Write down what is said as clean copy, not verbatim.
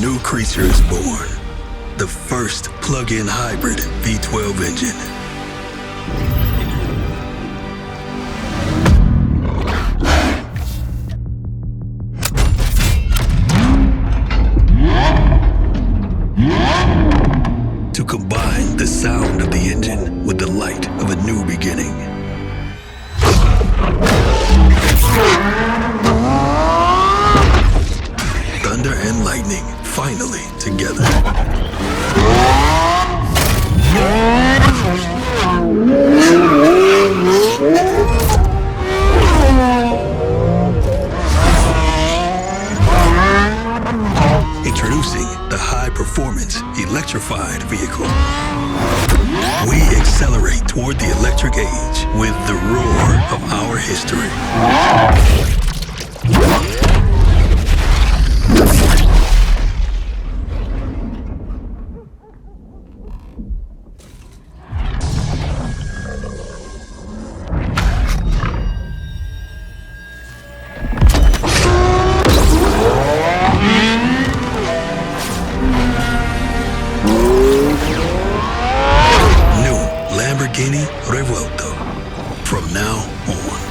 new creature is born. The first plug-in hybrid V12 engine. To combine the sound of the engine with the light of a new beginning. Thunder and lightning finally together. Introducing the high-performance electrified vehicle. We accelerate toward the electric age with the roar of our history. Lamborghini Revuelto. From now on.